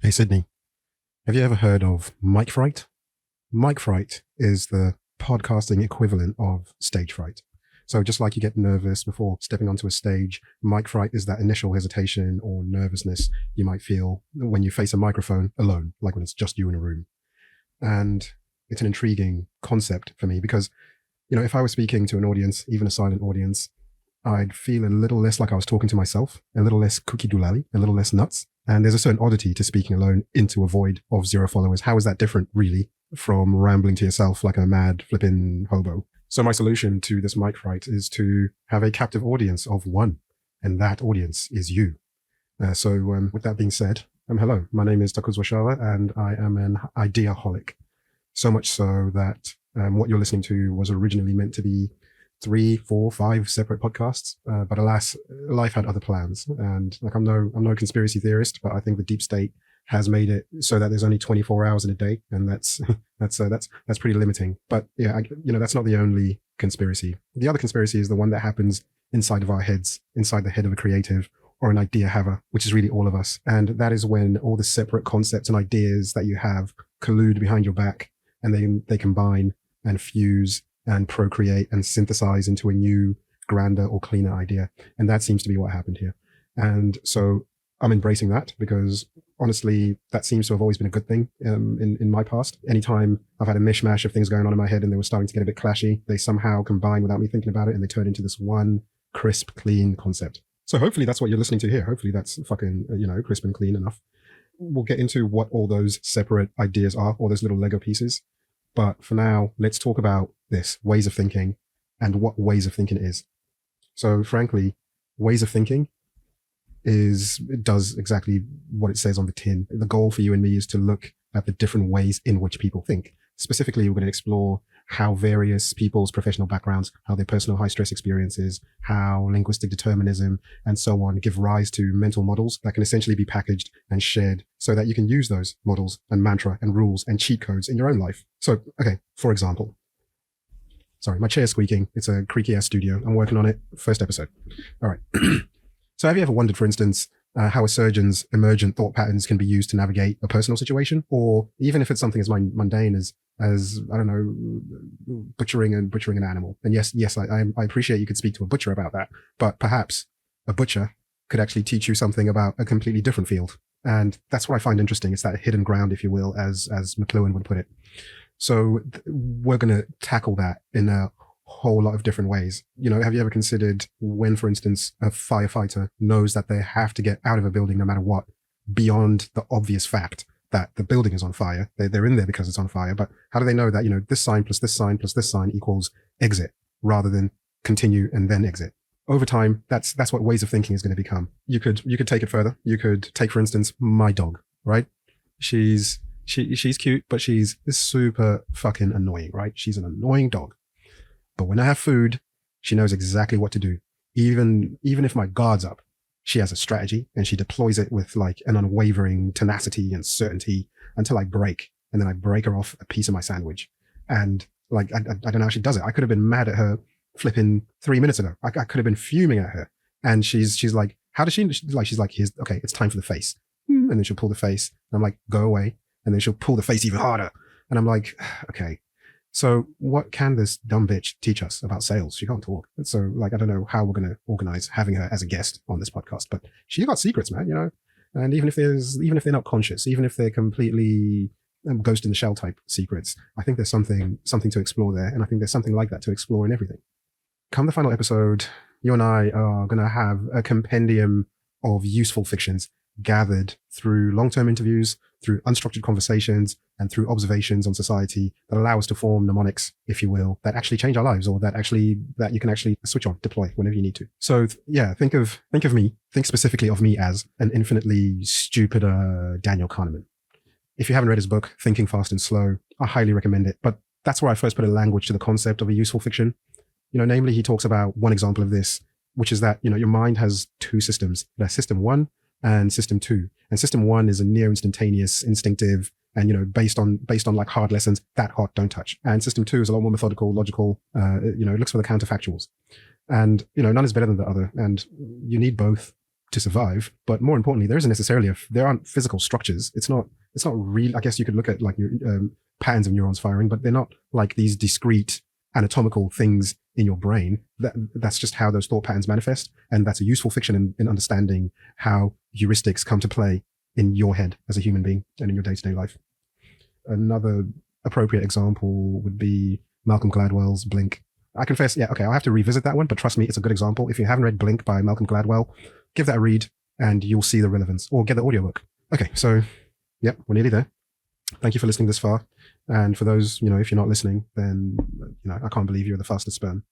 Hey Sydney, have you ever heard of mic-fright? Mic-fright is the podcasting equivalent of stage fright. So just like you get nervous before stepping onto a stage, mic-fright is that initial hesitation or nervousness you might feel when you face a microphone alone, like when it's just you in a room. And it's an intriguing concept for me because, if I was speaking to an audience, even a silent audience, I'd feel a little less like I was talking to myself, a little less cookie doolally, a little less nuts. And there's a certain oddity to speaking alone into a void of zero followers. How is that different, really, from rambling to yourself like a mad flipping hobo? So my solution to this mic fright is to have a captive audience of one, and that audience is you. With that being said, hello, my name is Takuz Washawa, and I am an ideaholic. So much so that what you're listening to was originally meant to be 3, 4, 5 separate podcasts. But alas, life had other plans. And I'm no conspiracy theorist, but I think the deep state has made it so that there's only 24 hours in a day. And that's pretty limiting. But yeah, that's not the only conspiracy. The other conspiracy is the one that happens inside of our heads, inside the head of a creative or an idea haver, which is really all of us. And that is when all the separate concepts and ideas that you have collude behind your back, and they combine and fuse and procreate and synthesize into a new, grander or cleaner idea. And that seems to be what happened here. And so I'm embracing that because honestly, that seems to have always been a good thing in my past. Anytime I've had a mishmash of things going on in my head and they were starting to get a bit clashy, they somehow combine without me thinking about it and they turn into this one crisp, clean concept. So hopefully that's what you're listening to here. Hopefully that's fucking, crisp and clean enough. We'll get into what all those separate ideas are, all those little Lego pieces. But for now, let's talk about this, ways of thinking, and what ways of thinking is. So frankly, ways of thinking does exactly what it says on the tin. The goal for you and me is to look at the different ways in which people think. Specifically, we're going to explore how various people's professional backgrounds, how their personal high stress experiences, how linguistic determinism and so on give rise to mental models that can essentially be packaged and shared so that you can use those models and mantra and rules and cheat codes in your own life. So, okay, for example, sorry, my chair's squeaking. It's a creaky ass studio. I'm working on it. First episode. All right. So have you ever wondered, for instance, how a surgeon's emergent thought patterns can be used to navigate a personal situation? Or even if it's something as mundane as I don't know, butchering an animal. And yes, I appreciate you could speak to a butcher about that, but perhaps a butcher could actually teach you something about a completely different field. And that's what I find interesting. It's that hidden ground, if you will, as McLuhan would put it. So we're going to tackle that in a whole lot of different ways. Have you ever considered when, for instance, a firefighter knows that they have to get out of a building no matter what, beyond the obvious fact that the building is on fire? They're in there because it's on fire, but how do they know that, this sign plus this sign plus this sign equals exit rather than continue and then exit? Over time, that's what ways of thinking is going to become. You could take it further. You could take, for instance, my dog, right? She's cute, but she's super fucking annoying, right? She's an annoying dog. But when I have food, she knows exactly what to do. Even if my guard's up, she has a strategy and she deploys it with like an unwavering tenacity and certainty until I break. And then I break her off a piece of my sandwich. And like, I don't know how she does it. I could have been mad at her flipping 3 minutes ago. I could have been fuming at her. And she's like, how does she's like, okay, it's time for the face. And then she'll pull the face. And I'm like, go away. And then she'll pull the face even harder. And I'm like, okay. So what can this dumb bitch teach us about sales? She can't talk. So like, I don't know how we're going to organize having her as a guest on this podcast, but she's got secrets, man, and even if they're not conscious, even if they're completely ghost in the shell type secrets, I think there's something to explore there. And I think there's something like that to explore in everything. Come the final episode, you and I are going to have a compendium of useful fictions gathered through long-term interviews, through unstructured conversations, and through observations on society that allow us to form mnemonics, if you will, that actually change our lives, or that you can actually switch on, deploy whenever you need to. So yeah, think specifically of me as an infinitely stupider Daniel Kahneman. If you haven't read his book, Thinking Fast and Slow, I highly recommend it. But that's where I first put a language to the concept of a useful fiction. Namely, he talks about one example of this, which is that, your mind has two systems. There's system 1 and system 2. And system 1 is a near instantaneous, instinctive, and, based on like hard lessons, that hot, don't touch. And system 2 is a lot more methodical, logical, it looks for the counterfactuals. And, none is better than the other. And you need both to survive. But more importantly, there isn't necessarily there aren't physical structures. It's not real. I guess you could look at like your patterns of neurons firing, but they're not like these discrete anatomical things in your brain. That's just how those thought patterns manifest. And that's a useful fiction in understanding how heuristics come to play in your head as a human being and in your day-to-day life. Another appropriate example would be Malcolm Gladwell's Blink. I confess, yeah, okay, I'll have to revisit that one, but trust me, it's a good example. If you haven't read Blink by Malcolm Gladwell, give that a read and you'll see the relevance, or get the audiobook. Okay, so, yep, we're nearly there. Thank you for listening this far. And for those, if you're not listening, then, I can't believe you're the fastest sperm.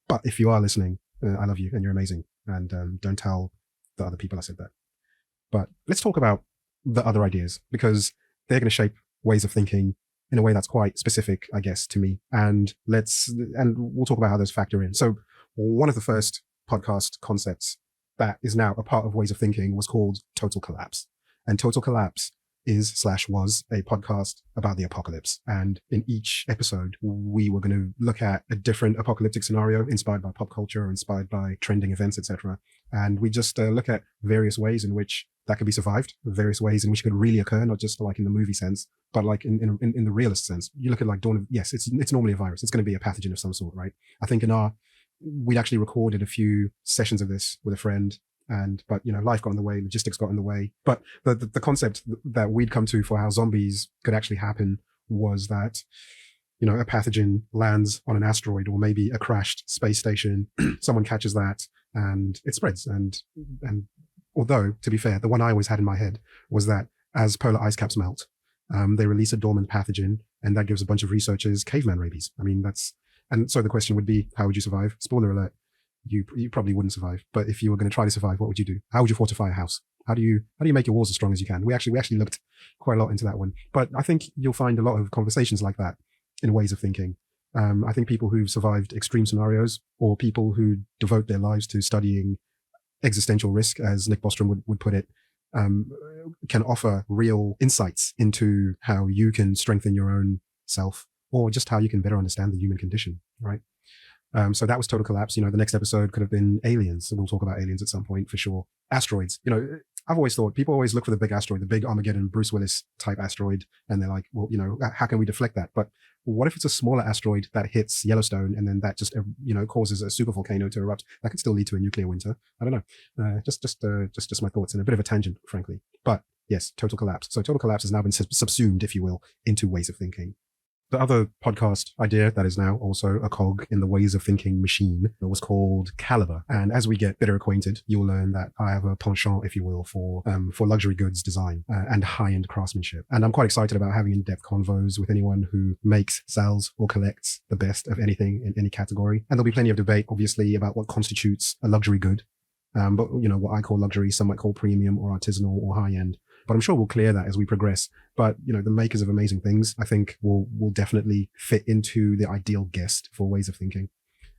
But if you are listening, I love you and you're amazing. And don't tell the other people I said that. But let's talk about the other ideas, because they're going to shape ways of thinking in a way that's quite specific, I guess, to me. And we'll talk about how those factor in. So one of the first podcast concepts that is now a part of ways of thinking was called total collapse. And total collapse was a podcast about the apocalypse. And in each episode, we were going to look at a different apocalyptic scenario inspired by pop culture, inspired by trending events, etc. And we just look at various ways in which that could be survived, various ways in which it could really occur, not just like in the movie sense, but like in the realist sense. You look at like yes, it's normally a virus. It's going to be a pathogen of some sort, right? I think we'd actually recorded a few sessions of this with a friend. But life got in the way, logistics got in the way. But the concept that we'd come to for how zombies could actually happen was that, a pathogen lands on an asteroid or maybe a crashed space station. Someone catches that and it spreads. And although, to be fair, the one I always had in my head was that as polar ice caps melt, they release a dormant pathogen, and that gives a bunch of researchers caveman rabies. I mean, and so the question would be, how would you survive? Spoiler alert. You probably wouldn't survive. But if you were going to try to survive, what would you do? How would you fortify a house? How do you make your walls as strong as you can? We actually looked quite a lot into that one. But I think you'll find a lot of conversations like that in ways of thinking. I think people who've survived extreme scenarios, or people who devote their lives to studying existential risk, as Nick Bostrom would put it, can offer real insights into how you can strengthen your own self, or just how you can better understand the human condition, right? So that was total collapse. The next episode could have been aliens. So we'll talk about aliens at some point for sure. Asteroids. I've always thought people always look for the big asteroid, the big Armageddon, Bruce Willis type asteroid. And they're like, well, how can we deflect that? But what if it's a smaller asteroid that hits Yellowstone and then that just, causes a super volcano to erupt? That could still lead to a nuclear winter. I don't know. Just my thoughts, and a bit of a tangent, frankly. But yes, total collapse. So total collapse has now been subsumed, if you will, into ways of thinking. The other podcast idea that is now also a cog in the ways of thinking machine was called Caliber. And as we get better acquainted, you'll learn that I have a penchant, if you will, for luxury goods design and high-end craftsmanship. And I'm quite excited about having in-depth convos with anyone who makes, sells, or collects the best of anything in any category. And there'll be plenty of debate, obviously, about what constitutes a luxury good. But what I call luxury, some might call premium or artisanal or high-end. But I'm sure we'll clear that as we progress. But, the makers of amazing things, I think will definitely fit into the ideal guest for ways of thinking.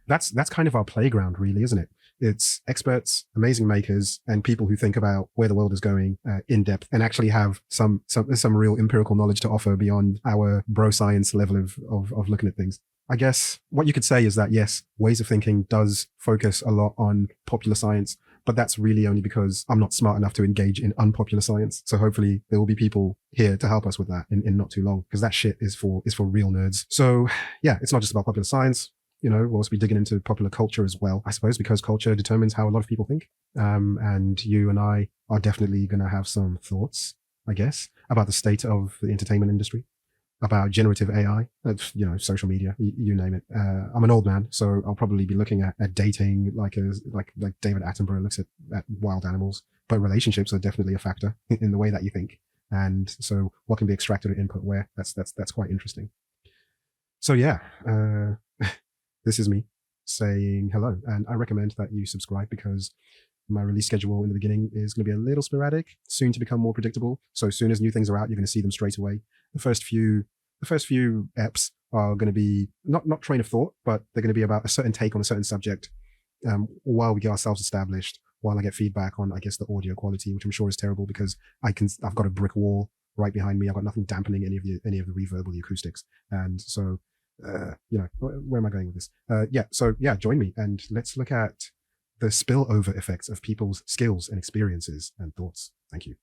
That's kind of our playground, really, isn't it? It's experts, amazing makers, and people who think about where the world is going in depth and actually have some real empirical knowledge to offer beyond our bro science level of looking at things. I guess what you could say is that, yes, ways of thinking does focus a lot on popular science, but that's really only because I'm not smart enough to engage in unpopular science. So hopefully there will be people here to help us with that in not too long, because that shit is for real nerds. So yeah, it's not just about popular science. We'll also be digging into popular culture as well, I suppose, because culture determines how a lot of people think. And you and I are definitely going to have some thoughts, I guess, about the state of the entertainment industry, about generative AI, social media, you name it. I'm an old man, so I'll probably be looking at dating like David Attenborough looks at wild animals. But relationships are definitely a factor in the way that you think. And so what can be extracted or input where, that's quite interesting. So yeah, this is me saying hello. And I recommend that you subscribe, because my release schedule in the beginning is going to be a little sporadic, soon to become more predictable. So as soon as new things are out, you're going to see them straight away. The first few eps are going to be not train of thought, but they're going to be about a certain take on a certain subject, while we get ourselves established, while I get feedback on, I guess, the audio quality, which I'm sure is terrible because I've got a brick wall right behind me. I've got nothing dampening any of the reverb or the acoustics. And so, where am I going with this? So join me and let's look at the spillover effects of people's skills and experiences and thoughts. Thank you.